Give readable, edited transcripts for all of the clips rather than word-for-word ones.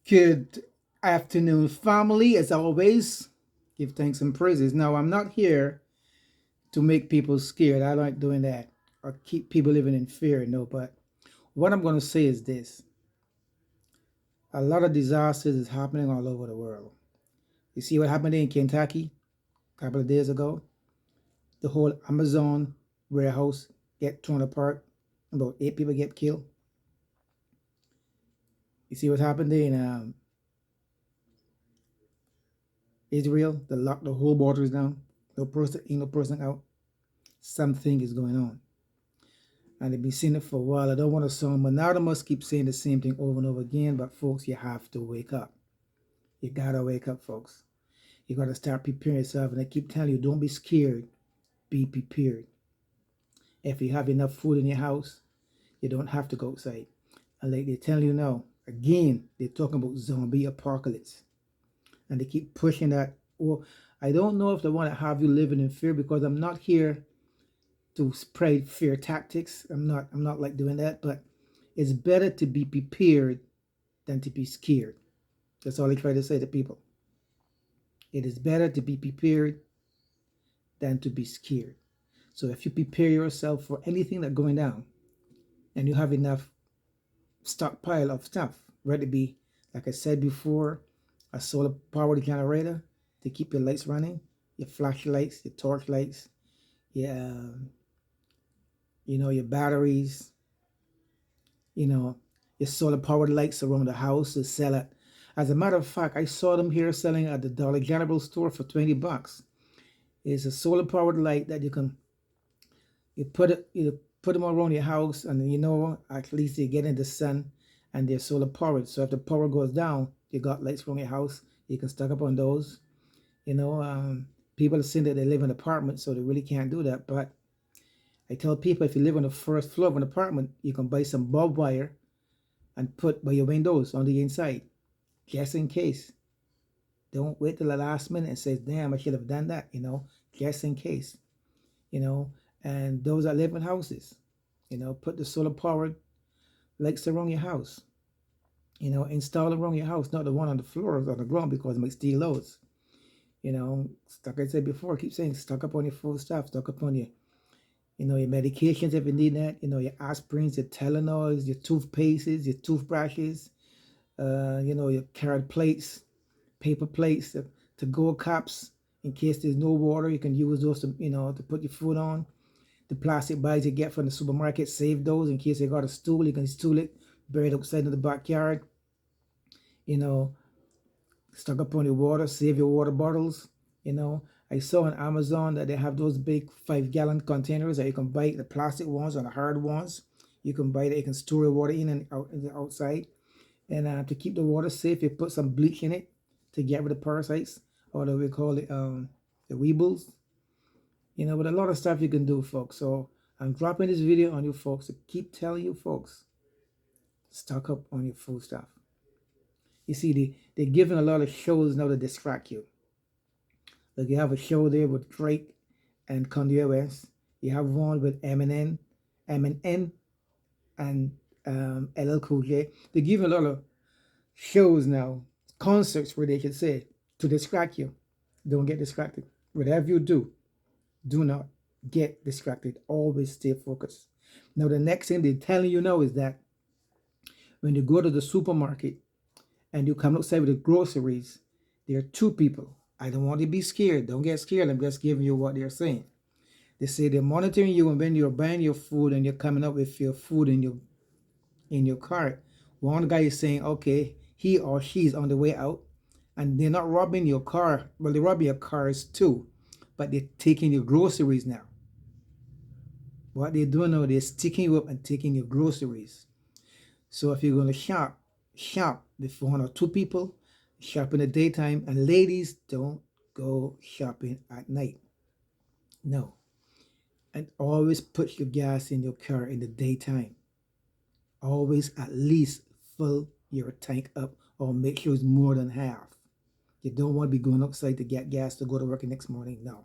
Good afternoon, family. As always, give thanks and praises. Now, I'm not here to make people scared. I like doing that or keep people living in fear. No, but what I'm going to say is this: a lot of disasters is happening all over the world. You see what happened in Kentucky a couple of days ago? The whole Amazon warehouse get torn apart. About 8 people get killed. You see what happened in Israel? They locked the whole borders down. Ain't no person out. Something is going on. And they've been saying it for a while. I don't want to sound monotonous, keep saying the same thing over and over again, but folks, you have to wake up. You gotta wake up, folks. You gotta start preparing yourself. And I keep telling you, don't be scared. Be prepared. If you have enough food in your house, you don't have to go outside. And like they tell you now, again, they're talking about zombie apocalypse. And they keep pushing that. Well, I don't know if they want to have you living in fear because I'm not here to spread fear tactics. I'm not like doing that, but it's better to be prepared than to be scared. That's all I try to say to people. It is better to be prepared than to be scared. So if you prepare yourself for anything that's going down and you have enough stockpile of stuff, ready to be, like I said before, a solar powered generator to keep your lights running, your flashlights, your torch lights, your your batteries, you know, your solar powered lights around the house to sell it. As a matter of fact, I saw them here selling at the Dollar General store for $20. It's a solar powered light that you put them around your house, and at least they get in the sun, and they're solar powered. So if the power goes down, you got lights from your house. You can stock up on those. You know, people are saying that they live in apartments, so they really can't do that. But I tell people if you live on the first floor of an apartment, you can buy some bulb wire and put by your windows on the inside, just in case. Don't wait till the last minute and say, damn, I should have done that, just in case, you know. And those that live in houses, put the solar powered lights around your house, install around your house, not the one on the floors or the ground because it might steal those. Like I said before, I keep saying stock up on your food stuff, stock up on your medications if you need that, your aspirins, your Tylenols, your toothpastes, your toothbrushes, your carrot plates, paper plates, to go cups. In case there's no water, you can use those to put your food on. The plastic bags you get from the supermarket, save those in case you got a stool. You can stool it, bury it outside in the backyard. You know, stock up on your water, save your water bottles. I saw on Amazon that they have those big 5-gallon containers that you can buy, the plastic ones or the hard ones. You can buy that you can store your water in and out in the outside. And to keep the water safe, you put some bleach in it to get rid of parasites, or we call it the weebles. But a lot of stuff you can do, folks. So I'm dropping this video on you folks to keep telling you folks, stock up on your food stuff. You see, they're giving a lot of shows now to distract you. Like you have a show there with Drake and Kanye West. You have one with Eminem, and LL Cool J. They're giving a lot of shows now, concerts where they can say to distract you. Don't get distracted. Whatever you do not get distracted. Always stay focused. Now, the next thing they're telling you now is that when you go to the supermarket and you come outside with the groceries, there are two people. I don't want you to be scared. Don't get scared. I'm just giving you what they're saying. They say they're monitoring you, and when you're buying your food and you're coming up with your food in your cart, one guy is saying, okay, he or she's on the way out, and they're not robbing your car. Well, they're robbing your cars too, but they're taking your groceries now. What they're doing now, they're sticking you up and taking your groceries. So if you're going to shop with one or two people, shop in the daytime. And ladies, don't go shopping at night. No. And always put your gas in your car in the daytime. Always at least fill your tank up, or make sure it's more than half. You don't want to be going outside to get gas to go to work the next morning. No.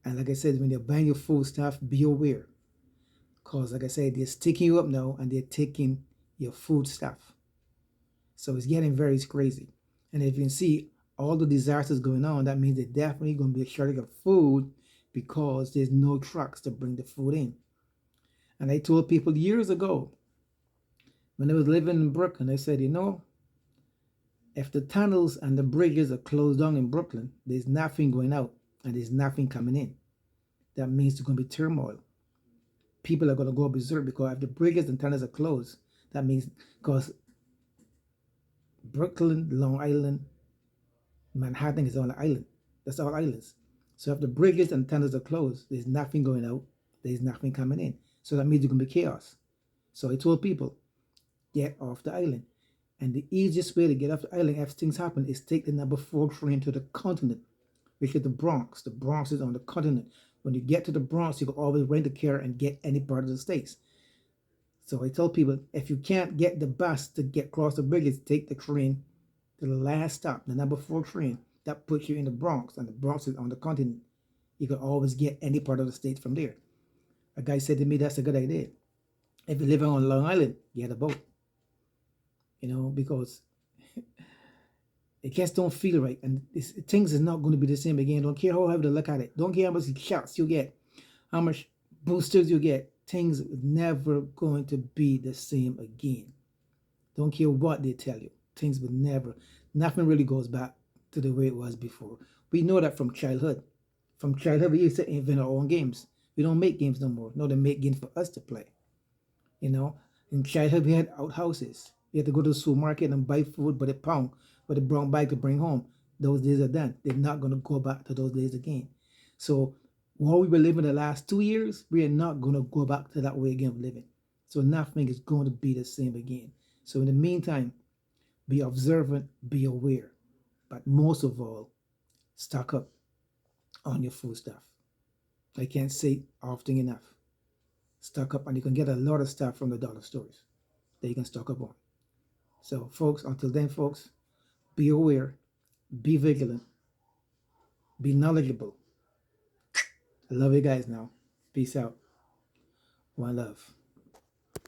And like I said, when you're buying your food stuff, be aware. Because like I said, they're sticking you up now and they're taking your food stuff. So it's getting very crazy. And if you can see all the disasters going on, that means there's definitely going to be a shortage of food because there's no trucks to bring the food in. And I told people years ago when I was living in Brooklyn, I said, if the tunnels and the bridges are closed down in Brooklyn, there's nothing going out and there's nothing coming in. That means there's going to be turmoil. People are going to go berserk because if the bridges and tunnels are closed, that means because Brooklyn, Long Island, Manhattan is on an island. That's all islands. So if the bridges and tunnels are closed, there's nothing going out, there's nothing coming in. So that means there's going to be chaos. So I told people, get off the island. And the easiest way to get off the island if things happen is take the number 4 train to the continent, which is the Bronx. The Bronx is on the continent. When you get to the Bronx, you can always rent a car and get any part of the States. So I tell people, if you can't get the bus to get across the bridges, take the train to the last stop, the number 4 train. That puts you in the Bronx, and the Bronx is on the continent. You can always get any part of the States from there. A guy said to me, that's a good idea. If you live on Long Island, get a boat. Because it just don't feel right. And things is not going to be the same again. Don't care how heavy to look at it. Don't care how much shots you get, how much boosters you get. Things are never going to be the same again. Don't care what they tell you. Things will never, nothing really goes back to the way it was before. We know that from childhood. From childhood, we used to invent our own games. We don't make games no more. No, they make games for us to play. In childhood, we had outhouses. We had to go to the supermarket and buy food by the pound, by the brown bag to bring home. Those days are done. They're not going to go back to those days again. So while we were living the last 2 years, we are not going to go back to that way again of living. So nothing is going to be the same again. So in the meantime, be observant, be aware. But most of all, stock up on your food stuff. I can't say often enough. Stock up, and you can get a lot of stuff from the dollar stores that you can stock up on. So, folks, until then, folks, be aware, be vigilant, be knowledgeable. I love you guys now. Peace out. One love.